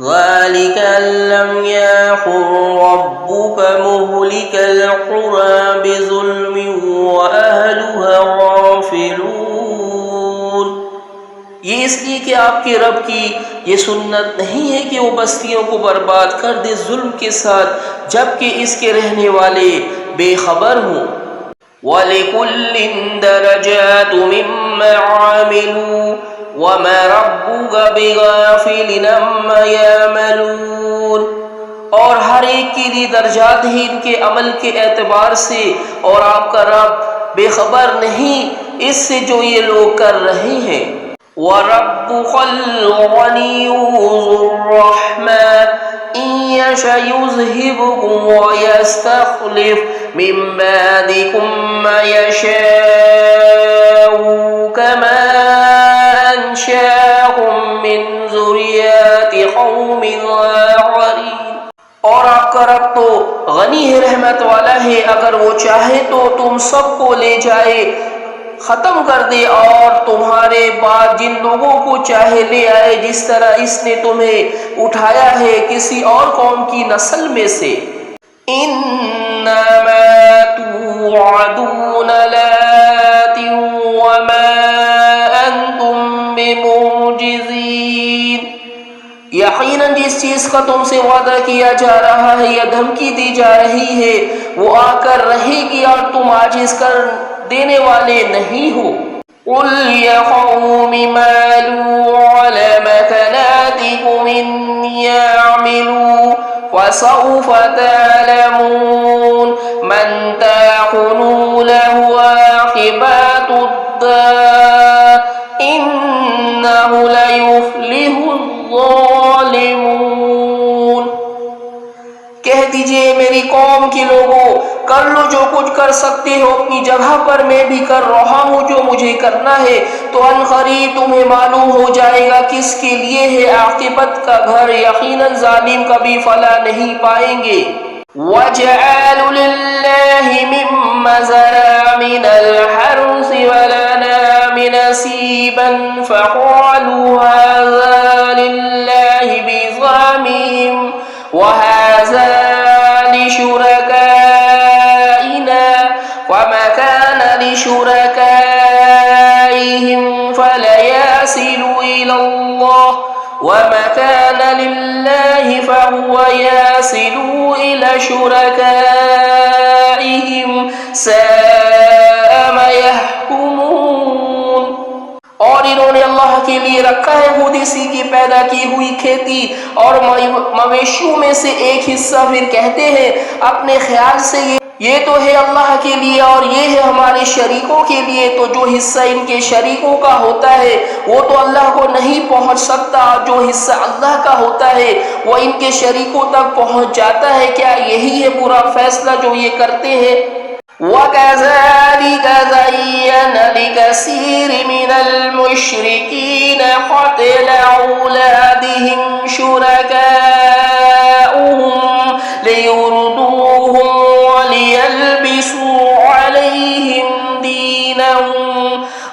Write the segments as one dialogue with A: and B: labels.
A: ذلك أن لم يكن ربك مهلك القرى بظلم وأهلها غافلون۔ یہ اس لیے کہ آپ کے رب کی یہ سنت نہیں ہے کہ وہ بستیوں کو برباد کر دے ظلم کے ساتھ جبکہ اس کے رہنے والے بے خبر ہوں۔ وَلِكُلٍّ دَرَجَاتٌ مِّمَّا عَمِلُوا وَمَا رَبُّكَ بِغَافِلٍ عَمَّا يَعْمَلُونَ، اور ہر ایک کے لیے درجات ہیں ان کے عمل کے اعتبار سے، اور آپ کا رب بے خبر نہیں اس سے جو یہ لوگ کر رہے ہیں۔ وَرَبُّكَ الْغَنِيُّ ذُو الرَّحْمَةِ إِن يَشَأْ يُذْهِبْكُمْ وَيَسْتَخْلِفْ مِن بَعْدِكُم مَّا يَشَاءُ كَمَا أَنشَأَكُم مِّن ذُرِّيَّةِ قَوْمٍ آخَرِينَ، اور آپ کا رب تو غنی ہے، رحمت والا ہے، اگر وہ چاہے تو تم سب کو لے جائے، ختم کر دے، اور تمہارے بعد جن لوگوں کو چاہے لے آئے، جس طرح اس نے تمہیں اٹھایا ہے کسی اور قوم کی نسل میں سے۔ انما توعدون لآت وما انتم بمعجزین، یقیناً جس چیز کا تم سے وعدہ کیا جا رہا ہے یا دھمکی دی جا رہی ہے وہ آ کر رہے گی اور تم عاجز کر دینے والے نہیں ہو۔ قُلْ يَا قَوْمِ مَالُوا عَلَى مَكَانَتِكُمْ إِنِّي عَامِلٌ فَسَوْفَ تَعْلَمُونَ مَنْ تَكُونُ لَهُ عَاقِبَةُ الدَّارِ إِنَّهُ لَا يُفْلِحُ الظَّالِمُونَ۔ کہہ دیجئے میری قوم کے لوگوں، کر لو جو کچھ کر سکتے ہو اپنی جگہ پر، میں بھی کر رہا ہوں جو مجھے کرنا ہے، تو عنقریب تمہیں معلوم ہو جائے گا کس کے لیے ہے عاقبت کا گھر، یقیناً ظالم کبھی فلاح نہیں پائیں گے۔ وَجَعَلُوا لِلَّهِ مِمَّا زَرَعَ مِنَ الْحَرْثِ وَالْأَنْعَامِ نَصِيبًا فَقَالُوا هَٰذَا لِلَّهِ بِزَعْمِهِمْ وَهَٰذَا لِشُرَكَائِنَا وَمَا كَانَ لِشُرَكَائِهِمْ فَلَيَصِلُ إِلَى اللَّهِ وَمَا كَانَ لِلَّهِ فَهُوَ يَصِلُ إِلَى شُرَكَائِهِمْ سَاءَ مَا يَحْكُمُونَ۔ اور انہوں نے اللہ کے لیے رکھا ہے خود اسی کی پیدا کی ہوئی کھیتی اور مویشیوں میں سے ایک حصہ، پھر کہتے ہیں اپنے خیال سے یہ تو ہے اللہ کے لیے اور یہ ہے ہمارے شریکوں کے لیے، تو جو حصہ ان کے شریکوں کا ہوتا ہے وہ تو اللہ کو نہیں پہنچ سکتا، اور جو حصہ اللہ کا ہوتا ہے وہ ان کے شریکوں تک پہنچ جاتا ہے۔ کیا یہی ہے برا فیصلہ جو یہ کرتے ہیں؟ وَكَذَلِكَ زَيَّنَ لِكَثِيرٍ مِّنَ الْمُشْرِكِينَ قَتْلَ أَوْلَادِهِمْ شُرَكَاؤُهُمْ لِيُرْدُوهُمْ وَلِيَلْبِسُوا عَلَيْهِمْ دِينَهُمْ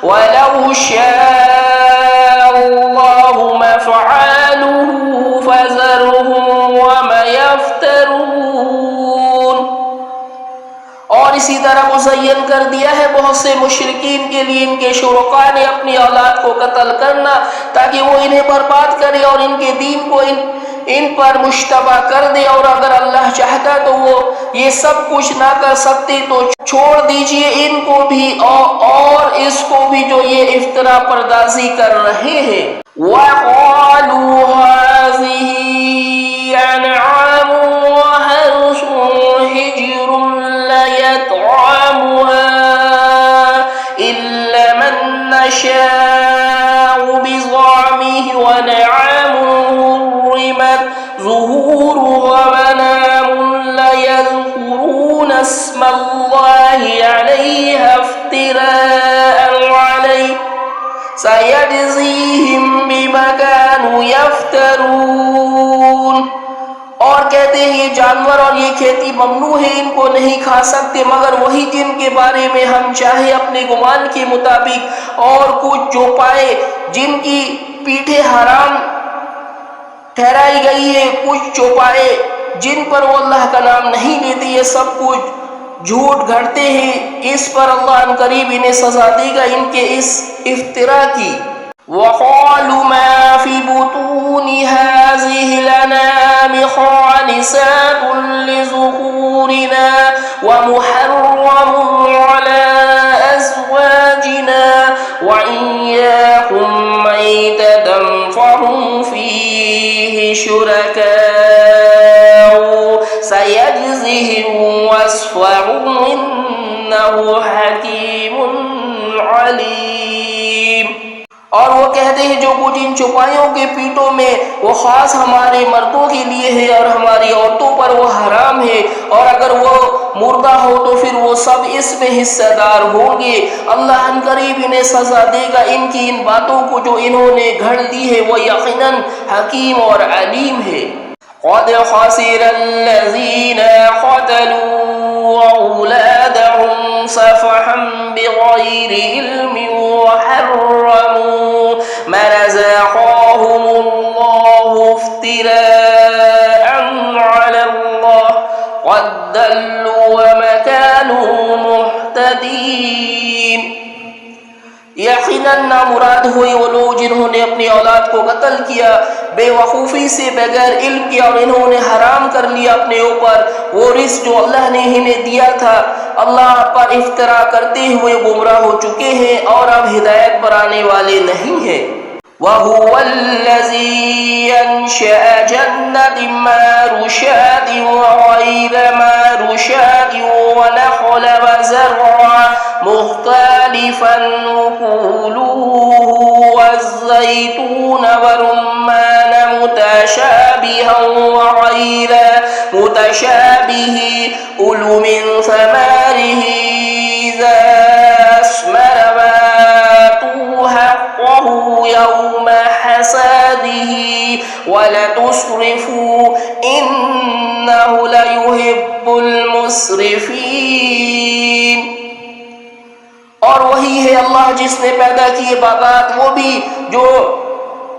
A: وَلَوْ شَاءَ اللَّهُ مَا فَعَلُوهُ فَذَرْهُمْ وَمَا يَفْتَرُونَ۔ اور اسی طرح مزین کر دیا ہے بہت سے مشرکین کے لیے ان کے شرکاء نے اپنی اولاد کو قتل کرنا تاکہ وہ انہیں برباد کرے اور ان کے دین کو ان پر مشتبہ کر دے، اور اگر اللہ چاہتا تو وہ یہ سب کچھ نہ کر سکتے، تو چھوڑ دیجئے ان کو بھی اور اس کو بھی جو یہ افطرا پردازی کر رہے ہیں۔ وَقَالُوا هَٰذِهِ أَنْعَامٌ وَحَرْثٌ حِجْرٌ لَّا يَطْعَمُهَا إِلَّا مَن نَّشَاءُ بِزَعْمِهِمْ وَأَنْعَامٌ حُرِّمَتْ ظُهُورُهَا وَأَنْعَامٌ لَّا يَذْكُرُونَ اسْمَ اللَّهِ عَلَيْهَا افْتِرَاءً عَلَيْهِ سَيَجْزِيهِمْ بِمَا كَانُوا يَفْتَرُونَ۔ اور کہتے ہیں یہ جانور اور یہ کھیتی ممنوع ہے، ان کو نہیں کھا سکتے مگر وہی جن کے بارے میں ہم چاہے اپنے گمان کے مطابق، اور کچھ جو پائے جن کی پیٹھیں حرام ٹھہرائی گئی ہے کچھ چوپائے جن پر وہ اللہ کا نام نہیں لیتے، یہ سب کچھ جھوٹ گھڑتے ہیں، اس پر اللہ ان قریب انہیں سزا دے گا ان کے اس افتراء کی۔ وَقَالُوا مَا فِي بُطُونِ هَٰذِهِ الْأَنْعَامِ خَالِصَاتٌ لِّذُكُورِنَا وَمُحَرَّمٌ عَلَىٰ أَزْوَاجِنَا وَإِن يَكُن مَّيْتَةً فَهُمْ فِيهِ شُرَكَاءُ سَيَجْزِيهِمْ وَصْفَهُمْ إِنَّهُ حَكِيمٌ عَلِيمٌ۔ اور وہ کہتے ہیں جو کچھ ان چوپایوں کے پیٹوں میں وہ خاص ہمارے مردوں کے لیے ہے اور ہماری عورتوں پر وہ حرام ہے، اور اگر وہ مردہ ہو تو پھر وہ سب اس میں حصہ دار ہوں گے۔ اللہ ان قریب انہیں سزا دے گا ان کی ان باتوں کو جو انہوں نے گھڑ دی ہے، وہ یقیناً حکیم اور علیم ہے۔ قَدْ خَسِرَ الَّذِينَ قَتَلُوا أَوْلَادَهُمْ سَفَحًا بِغَيْرِ عِلْمٍ وَحَرَّمُوا مَا رَزَقَهُمُ اللَّهُ افْتِرَاءً عَلَى اللَّهِ قَدْ ضَلُّوا وَمَا كَانُوا مُهْتَدِينَ۔ یقیناً نامراد ہوئے وہ لوگ جنہوں نے اپنی اولاد کو قتل کیا بے وقوفی سے، بغیر علم کے، اور انہوں نے حرام کر لیا اپنے اوپر وہ رزق جو اللہ نے انہیں دیا تھا۔ اللہ پر افطرا کرتے ہوئے گمراہ ہو چکے ہیں اور اب ہدایت پر آنے والے نہیں ہیں۔ وَهُوَ الَّذِي أَنشَأَ جَنَّاتٍ مَّعْرُوشَاتٍ وَغَيْرَ مَعْرُوشَاتٍ وَنَخْلًا وَزَرْعًا مُّخْتَلِفًا أُكُلُهُ وَالزَّيْتُونَ وَالرُّمَّانَ مُتَشَابِهًا وَغَيْرَ مُتَشَابِهٍ كُلُوا مِن ثَمَرِهِ إِذَا أَثْمَرَ وَآتُوا حَقَّهُ يَوْمَ حَصَادِهِ وَلَا تُسْرِفُوا إِنَّهُ لَا يُحِبُّ الْمُسْرِفِينَ۔ اور وہی ہے اللہ جس نے پیدا کیے باغات، وہ بھی جو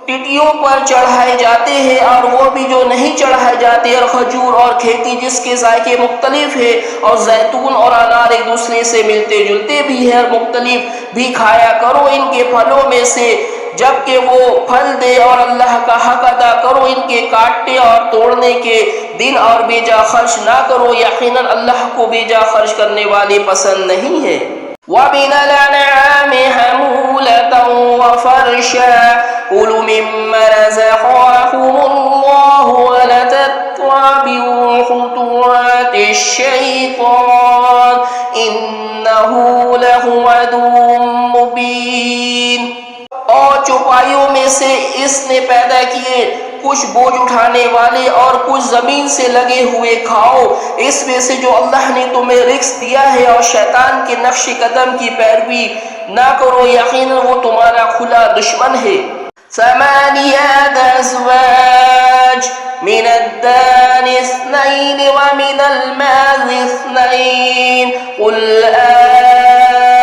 A: ٹٹیوں پر چڑھائے جاتے ہیں اور وہ بھی جو نہیں چڑھائے جاتے، اور کھجور اور کھیتی جس کے ذائقے مختلف ہے، اور زیتون اور انار ایک دوسرے سے ملتے جلتے بھی ہیں، اور مختلف بھی کھایا کرو ان کے پھلوں میں سے جب کہ وہ پھل دے، اور اللہ کا حق ادا کرو ان کے کاٹنے اور توڑنے کے دن، اور بیجا خرچ نہ کرو، یقیناً اللہ کو بیجا خرچ کرنے والے پسند نہیں ہے۔ وَمِنَ الْأَنْعَامِ حَمُولَةً وَفَرْشًا كُلُوا مِمَّا رَزَقَكُمُ اللَّهُ وَلَا تَتَّبِعُوا خُطُوَاتِ الشَّيْطَانِ إِنَّهُ لَكُمْ عَدُوٌّ مُّبِينٌ۔ اور چوپایوں میں سے اس نے پیدا کیے کچھ بوجھ اٹھانے والے اور کچھ زمین سے لگے ہوئے کھاؤ، اس میں سے جو اللہ نے تمہیں رزق دیا ہے، اور شیطان کے نقش قدم کی پیروی نہ کرو، یقیناً وہ تمہارا کھلا دشمن ہے۔ ثمانية أزواج من الدان اثنين ومن المعز اثنين قل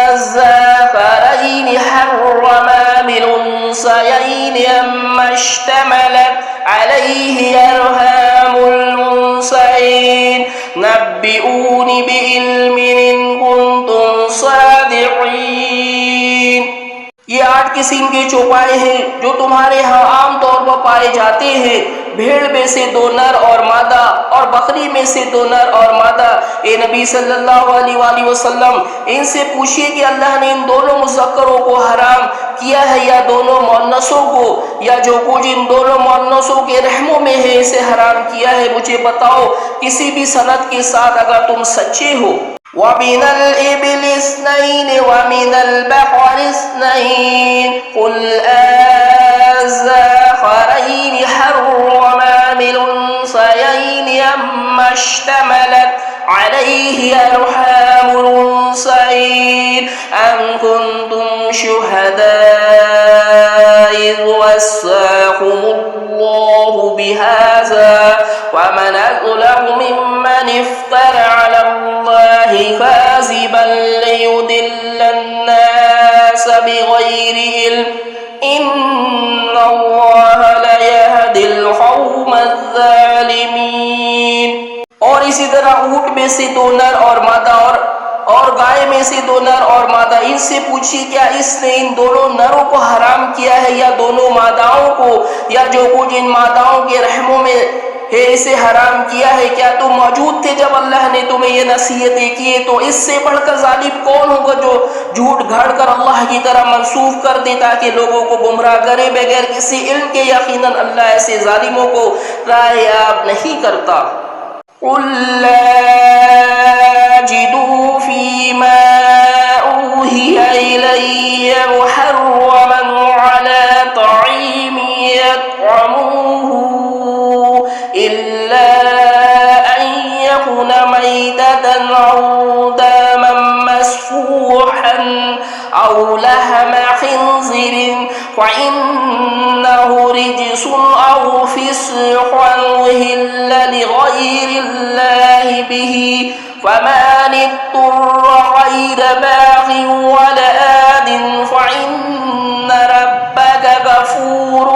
A: أذكرين حرم أم الأنثيين أما اشتملت عليه أرحام الأنثيين نبئوني بعلم إن كنتم صادقين۔ یہ 8 قسم کے چوپائے ہیں جو تمہارے ہاں عام طور پر پائے جاتے ہیں، بھیڑ میں سے 2 نر اور مادہ، اور بکری میں سے 2 نر اور مادہ۔ اے نبی صلی اللہ علیہ وآلہ وسلم، ان سے پوچھئے کہ اللہ نے ان دونوں مذکروں کو حرام کیا ہے یا دونوں مؤنثوں کو، یا جو کچھ ان دونوں مؤنثوں کے رحموں میں ہے اسے حرام کیا ہے، مجھے بتاؤ کسی بھی سند کے ساتھ اگر تم سچے ہو۔ وَمِنَ الْإِبِلِ اثْنَيْنِ وَمِنَ الْبَقَرِ اثْنَيْنِ قُلْ أَذَكَرَيْنِ حَرَّمَ أَمِ الْأُنثَيَيْنِ أَمَّا اشْتَمَلَتْ عَلَيْهِ أَرْحَامُ الْأُنثَيَيْنِ أَمْ كُنتُمْ شُهَدَاءَ إِذْ وَصَّاكُمُ اللَّهُ بِهَٰذَا وَمَنْ أَظْلَمُ مِمَّنِ افْتَرَىٰ عَلَى اللَّهِ كَاذِبًا لِيُضِلَّ النَّاسَ بِغَيْرِ عِلْمٍ إِنَّ اللَّهَ لَا يَهْدِي الْقَوْمَ اسی طرح اونٹ میں سے 2 نر اور مادہ اور گائے میں سے 2 نر اور مادہ، ان سے پوچھی کیا اس نے ان دونوں نروں کو حرام کیا ہے یا دونوں ماداؤں کو، یا جو کچھ ان ماداؤں کے رحموں میں ہے اسے حرام کیا ہے؟ کیا تم موجود تھے جب اللہ نے تمہیں یہ نصیحتیں کی؟ تو اس سے بڑھ کر ظالم کون ہوگا جو جھوٹ گھڑ کر اللہ کی طرح منسوخ کر دے تاکہ لوگوں کو گمراہ کرے بغیر کسی علم کے؟ یقیناً اللہ ایسے ظالموں کو راہ یاب نہیں کرتا۔ قل لا أجد فيما أوحي إلي محرما على طعام يطعمه إلا أن يكون ميتة أو دما مسفوحا أو لحم خنزير فإنه رجس أو فسق أهل لغير الله به فمن اضطر غير باغ ولا آد فإن ربك غفور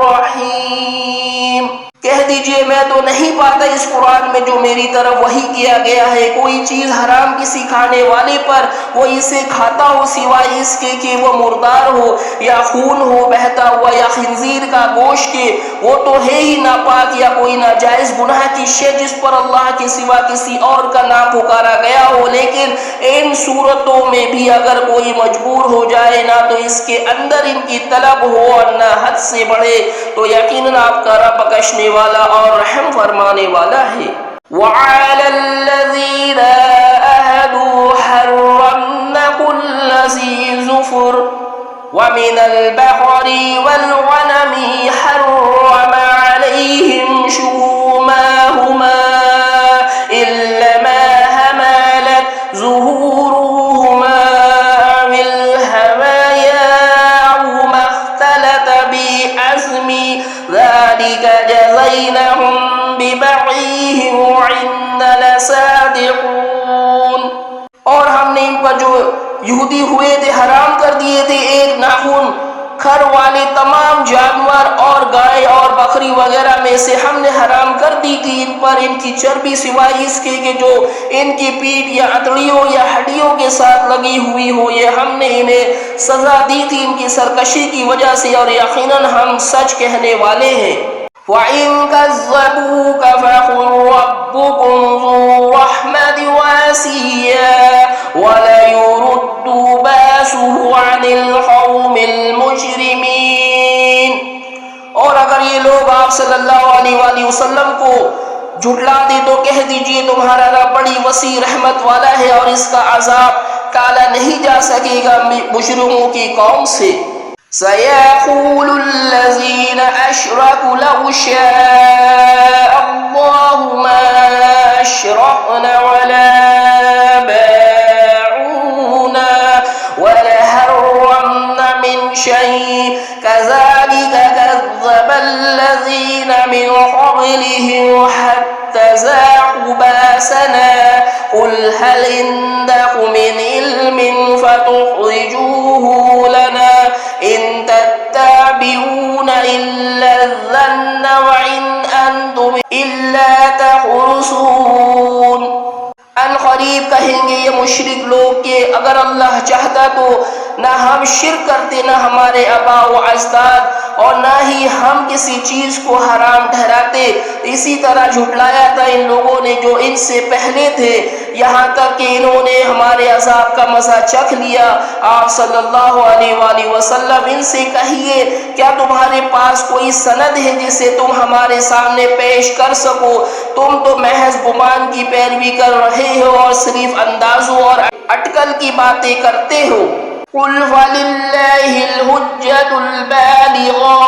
A: رحيم۔ کہہ دیجئے میں تو نہیں پاتا اس قرآن میں جو میری طرف وحی کیا گیا ہے کوئی چیز حرام کسی کھانے والے پر وہ اسے کھاتا ہو سوائے اس کے کہ وہ مردار ہو یا خون ہو بہتا ہوا یا خنزیر کا گوشت کے، وہ تو ہے ہی ناپاک یا کوئی ناجائز گناہ کی شے جس پر اللہ کے سوا کسی اور کا نام پکارا گیا ہو۔ لیکن ان صورتوں میں بھی اگر کوئی مجبور ہو جائے نہ تو اس کے اندر ان کی طلب ہو اور نہ حد سے بڑھے تو یقیناً آپ کا رب بخشنے والا اور رحم فرمانے والا ہے۔ وَعَلَى الَّذِينَ عَاهَدُوا حَرَّمْنَا كُلَّ ذِي ظُفُرٍ وَمِنَ الْبَقَرِ وَالْغَنَمِ حَرَّمَ عَلَيْهِمْ شُحُومَهُمَا إِلَّا مَا حَمَلَتْ ظُهُورُهُمَا أَوِ الْحَوَايَا أَوْ مَا اخْتَلَطَ بِعَظْمٍ ذَلِكَ جَزَيْنَاهُم بِبَغْيِهِمْ وَإِنَّا لَصَادِقُونَ۔ اور ہم نے ان پر جو یہودی ہوئے تھے حرام کر دیے تھے ایک ناخن کھر والے تمام جانور اور گائے اور بکری وغیرہ میں سے ہم نے حرام کر دی تھی ان پر ان کی چربی سوائے اس کے کہ جو ان کی پیٹھ یا اتڑیوں یا ہڈیوں کے ساتھ لگی ہوئی ہو، یہ ہم نے انہیں سزا دی تھی ان کی سرکشی کی وجہ سے، اور یقیناً ہم سچ کہنے والے ہیں۔ وَإِن كَذَّبُوكَ فَقُل رَّبُّكُمْ ذُو رَحْمَةٍ وَاسِعَةٍ وَلَيُرَدُّ بَأْسُهُ عَنِ الْقَوْمِ الْمُجْرِمِينَ۔ اور اگر یہ لوگ آپ صلی اللہ علیہ وآلہ وسلم کو جھٹلا دے تو کہہ دیجئے تمہارا رب بڑی وسیع رحمت والا ہے اور اس کا عذاب ٹالا نہیں جا سکے گا مجرموں کی قوم سے۔ سَيَقُولُ الَّذِينَ أَشْرَكُوا لَوْ شَاءَ اللَّهُ مَا أَشْرَكْنَا وَلَا آبَاؤُنَا وَلَا حَرَّمْنَا مِنْ شَيْءٍ كَذَلِكَ كَذَّبَ الَّذِينَ مِنْ قَبْلِهِمْ حَتَّى ذَاقُوا بَأْسَنَا قُلْ هَلْ عِندَكُم مِّنْ عِلْمٍ فَتُخْرِجُوهُ لَنَا إِن تَتَّبِعُونَ إِلَّا الظَّنَّ وَإِنْ أَنْتُمْ إِلَّا تَخْرُصُونَ۔ ان قریب کہیں گے یہ مشرک لوگ کہ اگر اللہ چاہتا تو نہ ہم شرک کرتے نہ ہمارے آباء و اجداد اور نہ ہی ہم کسی چیز کو حرام ٹھہراتے۔ اسی طرح جھٹلایا تھا ان لوگوں نے جو ان سے پہلے تھے یہاں تک کہ انہوں نے ہمارے عذاب کا مزہ چکھ لیا۔ آپ صلی اللہ علیہ وآلہ وسلم ان سے کہیے کیا تمہارے پاس کوئی سند ہے جسے تم ہمارے سامنے پیش کر سکو؟ تم تو محض گمان کی پیروی کر رہے ہو اور صرف اندازوں اور اٹکل کی باتیں کرتے ہو۔ قُلْ وَلِلَّهِ الْحُجَّةُ الْبَالِغَةُ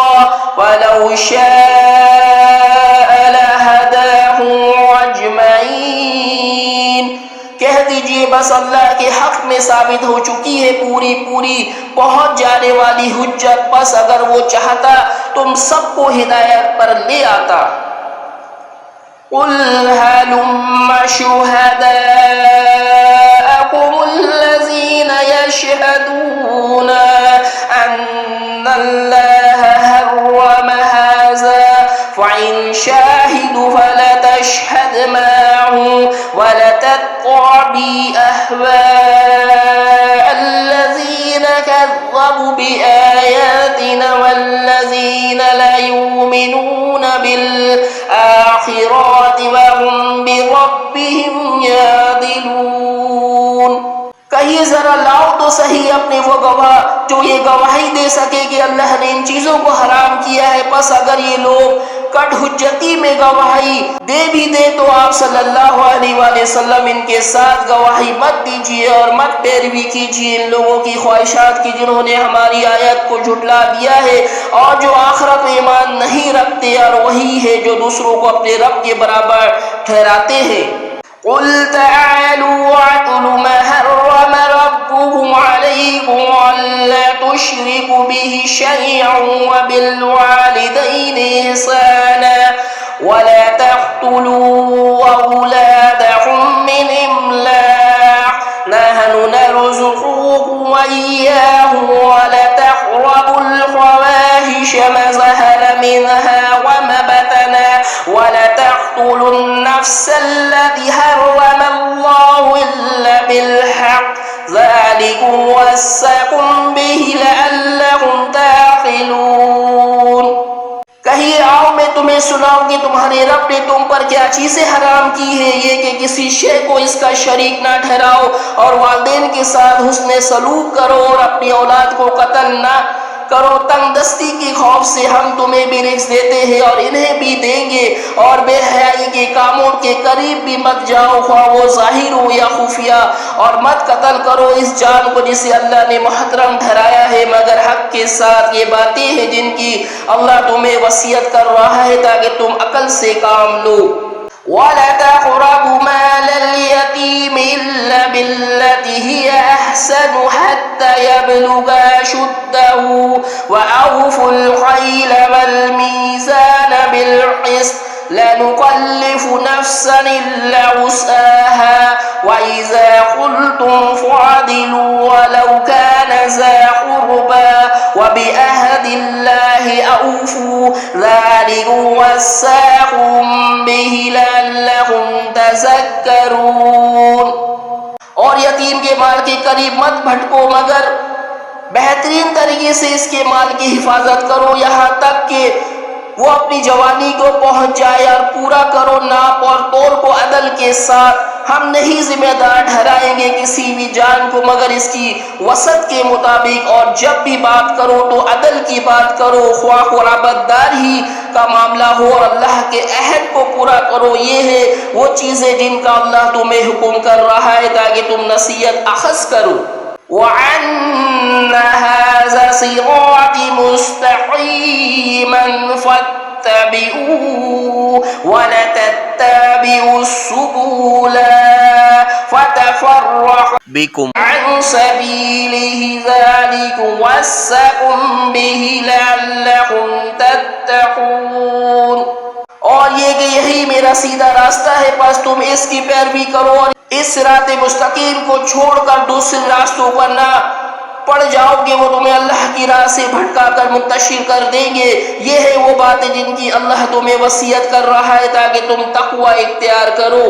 A: وَلَوْ شَاءَ لَهَدَاهُمْ أَجْمَعِينَ۔ کہہ دیجئے بس اللہ کے حق میں ثابت ہو چکی ہے پوری پہنچ جانے والی حجت، بس اگر وہ چاہتا تم سب کو ہدایت پر لے آتا۔ قُلْ هَلُمَّ شُهَدَاءَكُمُ الَّذِينَ يَشْهَدُونَ أَنَّ اللَّهَ حَرَّمَ هَٰذَا فَإِن شَهِدُوا فَلْتَشْهَدْ مَعَهُمْ ولتتبع أهواء الذين كذبوا بآياتنا والذين لا يؤمنون بالآخرة وهم بربهم يعدلون. کہیں ذرا لاؤ تو صحیح اپنے وہ گواہ جو یہ گواہی دے سکے کہ اللہ نے ان چیزوں کو حرام کیا ہے. پس اگر یہ لوگ کٹ حجتی میں گواہی دے بھی دے تو آپ صلی اللہ علیہ وآلہ وسلم ان کے ساتھ گواہی مت دیجیے اور مت پیروی کیجیے ان لوگوں کی خواہشات کی جنہوں نے ہماری آیت کو جھٹلا دیا ہے اور جو آخرت میں ایمان نہیں رکھتے، اور وہی ہے جو دوسروں کو اپنے رب کے برابر ٹھہراتے ہیں. قل تعالوا اتل ما حرم ربكم عليكم الا تشركوا به شيئا وبالوالدين احسانا ولا تقتلوا اولادكم من املاق نحن نرزقكم واياهم ولا تقربوا الفواحش ما ظهر منها وما بطن ولا تقتلوا النفس التي حرم الله إلا بالحق ذلكم وصاكم به لعلكم تعقلون. کہیں آؤ میں تمہیں سناؤں کہ تمہارے رب نے تم پر کیا چیزیں حرام کی ہیں، یہ کہ کسی شے کو اس کا شریک نہ ٹھہراؤ اور والدین کے ساتھ حسن سلوک کرو اور اپنی اولاد کو قتل نہ کرو. تنگ دستی کی خوف سے ہم تمہیں بھی رزق دیتے ہیں اور انہیں بھی دیں گے، اور بے حیائی کے کاموں کے قریب بھی مت جاؤ خواہ وہ ظاہر ہو یا خفیہ، اور مت قتل کرو اس جان کو جسے اللہ نے محترم ٹھہرایا ہے مگر حق کے ساتھ. یہ باتیں ہیں جن کی اللہ تمہیں وصیت کر رہا ہے تاکہ تم عقل سے کام لو. وَلَا تَقْرَبُوا مَالَ الْيَتِيمِ إِلَّا بِالَّتِي هِيَ أَحْسَنُ حَتَّى يَبْلُغَ أَشُدَّهُ وَأَوْفُوا الْكَيْلَ وَالْمِيزَانَ بِالْقِسْطِ لا نكلف نفسا إلا وسعها وإذا قلتم فاعدلوا ولو كان ذا قربى وبعهد الله أوفوا ذلكم وصاكم به لعلكم تذكرون. اور یتیم کے مال کے قریب مت بھٹکو مگر بہترین طریقے سے اس کے مال کی حفاظت کرو یہاں تک کہ وہ اپنی جوانی کو پہنچ جائے، اور پورا کرو ناپ اور تول کو عدل کے ساتھ. ہم نہیں ذمہ دار ٹھہرائیں گے کسی بھی جان کو مگر اس کی وسعت کے مطابق، اور جب بھی بات کرو تو عدل کی بات کرو خواہ قرابت دار ہی کا معاملہ ہو، اور اللہ کے عہد کو پورا کرو. یہ ہے وہ چیزیں جن کا اللہ تمہیں حکم کر رہا ہے تاکہ تم نصیحت اخذ کرو. وَأَنَّ هَذَا صِرَاطِي مُسْتَقِيمًا فَاتَّبِعُوهُ وَلَا تَتَّبِعُوا السُّبُلَ فَتَفَرَّقَ بِكُمْ عَنْ سَبِيلِهِ ذَلِكُمْ وَصَّاكُمْ بِهِ لَعَلَّكُمْ تَتَّقُونَ. اور یہ کہ یہی میرا سیدھا راستہ ہے پس تم اس کی پیروی کرو اور اس صراط مستقیم کو چھوڑ کر دوسرے راستوں پر نہ پڑ جاؤ کہ وہ تمہیں اللہ کی راہ سے بھٹکا کر منتشر کر دیں گے. یہ ہے وہ باتیں جن کی اللہ تمہیں وصیت کر رہا ہے تاکہ تم تقوی اختیار کرو.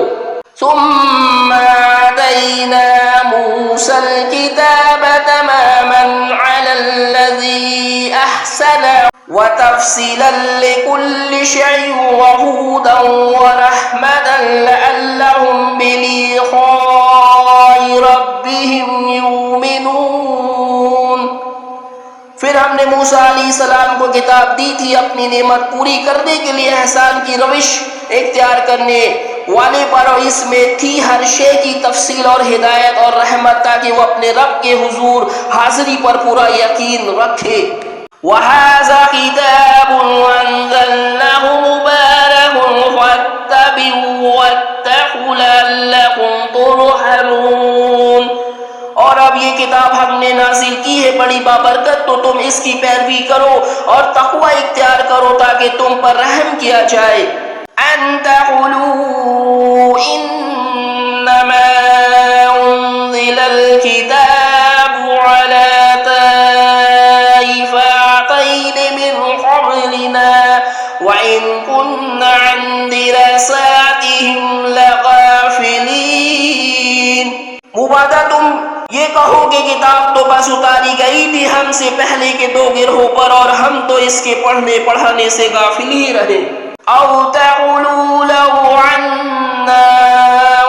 A: ثم آتينا موسى الكتاب تماما على الذي أحسن وتفصيلا لكل شيء وهدى ورحمة لعلهم بلقاء ربهم يؤمنون. پھر ہم نے موسیٰ علیہ السلام کو کتاب دی تھی اپنی نعمت پوری کرنے کے لیے احسان کی روش اختیار کرنے والے پر، اور اس میں تھی ہر شے کی تفصیل اور ہدایت اور رحمت تاکہ وہ اپنے رب کے حضور حاضری پر پورا یقین رکھے. وَهَذَا كِتَابٌ أَنزَلْنَاهُ مُبَارَكٌ فَاتَّبِعُوهُ وَاتَّقُوا لَعَلَّكُمْ تُرْحَمُونَ. اور اب یہ کتاب ہم نے نازل کی ہے بڑی بابرکت، تو تم اس کی پیروی کرو اور تقوی اختیار کرو تاکہ تم پر رحم کیا جائے. أَن تَقُولُوا إِنَّمَا أُنزِلَ الْكِتَابُ عَلَى طَائِفَتَيْنِ مِنْ قَبْلِنَا وَإِنْ كُنَّا عَنْ دِرَاسَاتِهِمْ لَغَافِلِينَ. مبادہ تم یہ کہو کہ کتاب تو بس اتاری گئی تھی ہم سے پہلے کے دو گروہوں پر اور ہم تو اس کے پڑھنے پڑھانے سے غافل ہی رہے. او تقولوا لو عنا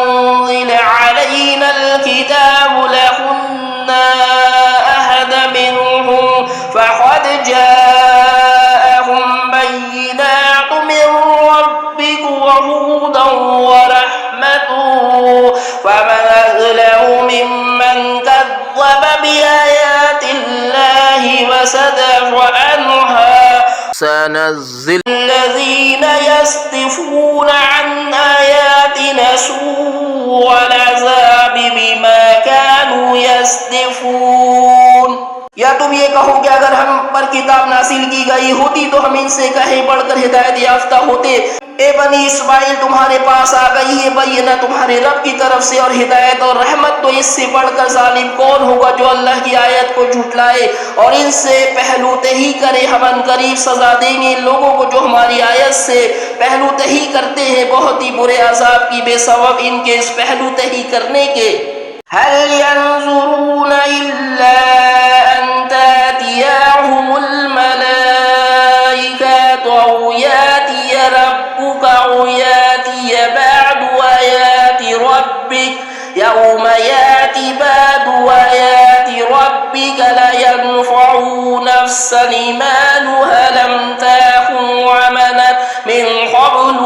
A: انزل علينا الكتاب لكنا اهدى منهم فقد جاءهم بينات من ربكم وهدى ورحمة فمن أظلم ممن كذب بآيات الله وصدف عنها سنزل الذين يصدفون عن آياتنا سوء العذاب بما كانوا يصدفون. یا تم یہ کہو کہ اگر ہم پر کتاب نازل کی گئی ہوتی تو ہم ان سے کہیں بڑھ کر ہدایت یافتہ ہوتے. اے بنی اسماعیل تمہارے پاس آ گئی ہے بینہ تمہارے رب کی طرف سے اور ہدایت اور رحمت، تو اس سے بڑھ کر ظالم کون ہوگا جو اللہ کی آیت کو جھٹلائے اور ان سے پہلو تہی کرے. ہم ان قریب سزا دیں گے ان لوگوں کو جو ہماری آیت سے پہلو تہی کرتے ہیں بہت ہی برے عذاب کی بے سبب ان کے اس پہلو تہی کرنے کے. هل ينظرون إلا أن تأتيهم الملائكة أو يأتي ربك أو يأتي بعد آيات ربك يوم يأتي بعد آيات ربك لا ينفع نفسا إيمانها لم تكن عملت من قبل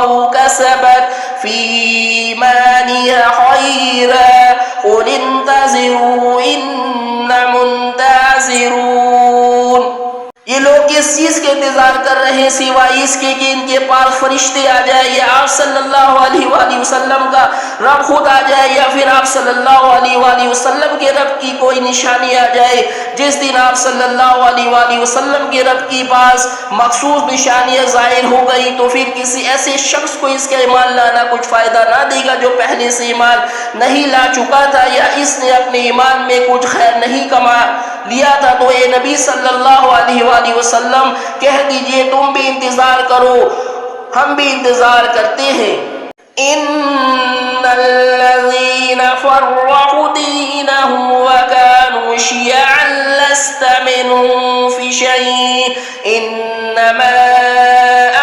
A: أو كسبت في إيمانها خيرا قل انتظروا إنا منتظرون. یہ لوگ کس چیز کے انتظار کر رہے ہیں سوائے اس کے کہ ان کے پاس فرشتے آ جائے یا آپ صلی اللہ علیہ وآلہ وسلم کا رب خود آ جائے یا پھر آپ صلی اللہ علیہ وآلہ وسلم کے رب کی کوئی نشانی آ جائے. جس دن آپ صلی اللہ علیہ وآلہ وسلم کے رب کے پاس مخصوص نشانیاں ظاہر ہو گئی تو پھر کسی ایسے شخص کو اس کا ایمان لانا کچھ فائدہ نہ دے گا جو پہلے سے ایمان نہیں لا چکا تھا یا اس نے اپنے ایمان میں کچھ خیر نہیں کما لیا تھا. تو اے نبی صلی اللہ علیہ وآلہ وسلم کہہ دیجئے تم بھی انتظار کرو ہم بھی انتظار کرتے ہیں. ان الذين فرقوا دينهم وكانوا شيعا لست منهم في شيء انما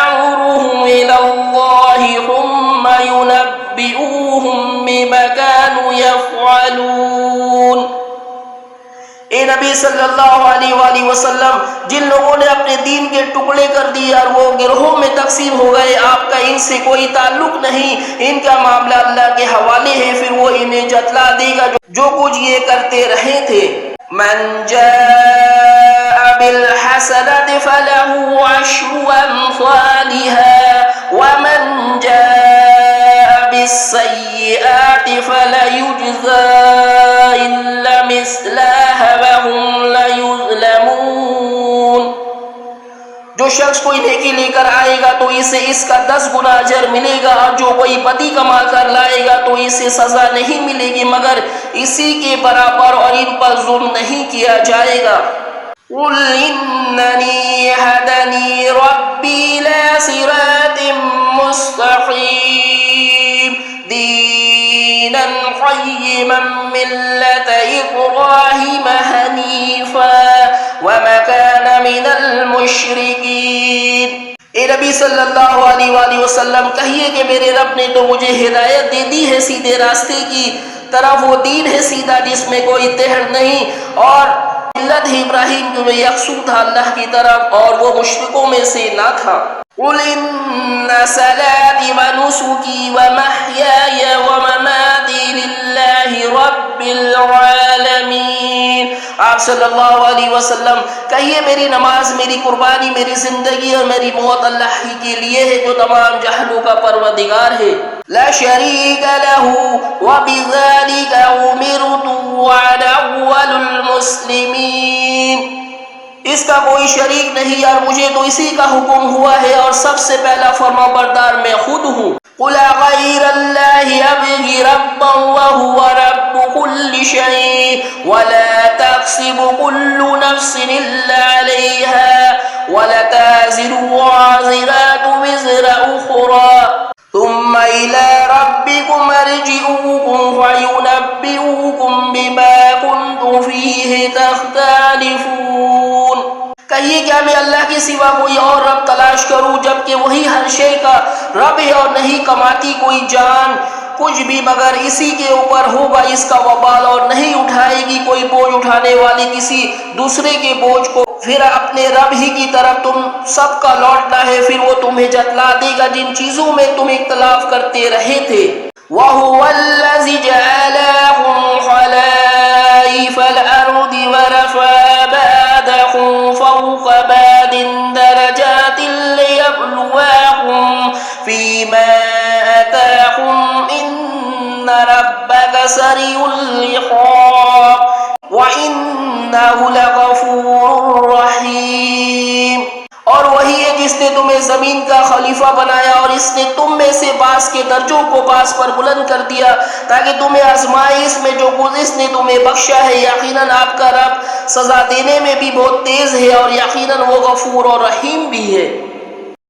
A: امرهم الى الله ثم ينبئهم بما كانوا يفعلون. اے نبی صلی اللہ علیہ وآلہ وسلم جن لوگوں نے اپنے دین کے ٹکڑے کر دیے اور وہ گروہوں میں تقسیم ہو گئے آپ کا ان سے کوئی تعلق نہیں، ان کا معاملہ اللہ کے حوالے ہے پھر وہ انہیں جتلا دے گا جو کچھ یہ کرتے رہے تھے. من جاء بالحسنة فله عشر أمثالها ومن جاء بالسيئات فلا يجزى إلا مثلها وهم لا يظلمون. جو شخص کوئی نیکی لے کر آئے گا تو اسے اس کا 10 گنا اجر ملے گا اور جو کوئی بدی کما کر لائے گا تو اسے سزا نہیں ملے گی مگر اسی کے برابر اور ان پر ظلم نہیں کیا جائے گا. قل انني هداني ربي الى صراط مستقيم دينا قيما ملة إبراهيم حنيفا وما كان من المشركين. اے نبی صلی اللہ علیہ وآلہ وسلم کہیے کہ میرے رب نے تو مجھے ہدایت دے دی ہے سیدھے راستے کی طرف، وہ دین ہے سیدھا جس میں کوئی تہر نہیں اور ملت ابراہیم جو یکسو تھا اللہ کی طرف اور وہ مشرکوں میں سے نہ تھا. قل ان صلاتي ونسكي ومحياي ومماتي لله رب العالمين. آپ صلی اللہ علیہ وسلم کہیے میری نماز میری قربانی میری زندگی اور میری موت اللہ ہی کے لیے ہے جو تمام جہانوں کا پروردگار ہے. لا شریک له وبذلك امرت وانا اول المسلمین. اس کا کوئی شریک نہیں اور مجھے تو اسی کا حکم ہوا ہے اور سب سے پہلا فرما بردار میں خود ہوں. قل غیر اللہ ابغی ربا وهو رب كل شيء ولا تكسب كل نفس الا عليها ولا تزر وازرة وزر اخرى ثم الى ربكم مرجعكم فينبئكم وَيُنَبِّئُكُم بِمَا كُنتُمْ فِيهِ تَخْتَلِفُونَ۔ کہیے کیا میں اللہ کے سوا کوئی اور رب تلاش کروں جبکہ وہی ہر شے کا رب ہے، اور نہیں کماتی کوئی جان کچھ بھی مگر اسی کے اوپر ہوگا اس کا وبال، اور نہیں اٹھائے گی کوئی بوجھ اٹھانے والی کسی دوسرے کے بوجھ کو۔ پھر اپنے رب ہی کی طرف تم سب کا لوٹنا ہے، پھر وہ تمہیں جتلا دے گا جن چیزوں میں تم اختلاف کرتے رہے تھے۔ وَهُوَ الَّذِي جَعَلَكُمْ خَلَائِفَ الْأَرْضِ وَرَفَعَ بَعْضَكُمْ فَوْقَ بَعْضٍ دَرَجَاتٍ لِيَبْلُوَكُمْ فِيمَا آتَاكُمْ إِنَّ رَبَّكَ سَرِيعُ الْعِقَابِ وَإِنَّهُ لَغَفُورٌ رَحِيمٌ۔ اور وہی ہے جس نے تمہیں زمین کا خلیفہ بنایا، اور اس نے تم میں سے بعض کے درجوں کو بعض پر بلند کر دیا تاکہ تمہیں آزمائے اس میں جو کچھ اس نے تمہیں بخشا ہے۔ یقیناً آپ کا رب سزا دینے میں بھی بہت تیز ہے، اور یقیناً وہ غفور اور رحیم بھی ہے۔